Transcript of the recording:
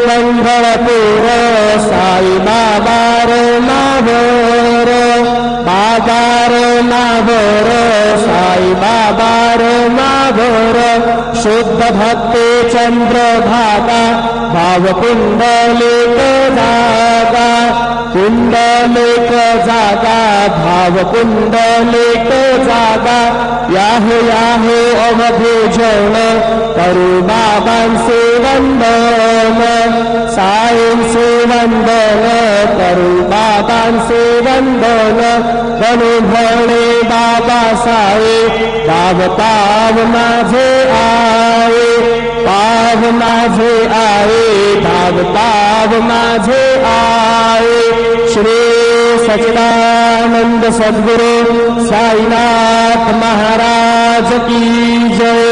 पंढरपूर साई बाबार नाभोर बाबार नाभोर साई बाबार नाभोर शुद्ध भक्ती चंद्रभागा भाव कुंडलिक जागा कुंडलिक जागा भाव कुंडलिक जागा याहे याहे अवधि जन करू बाबांचे वंदन साईंचे वंदन करू बाबांचे वंदन गणुभणे बाबा साई पाव पाव माझे आये पाव माझे आये पाव पाव माझे आये श्री सच्चिदानंद सद्गुरु साईनाथ महाराज की जय।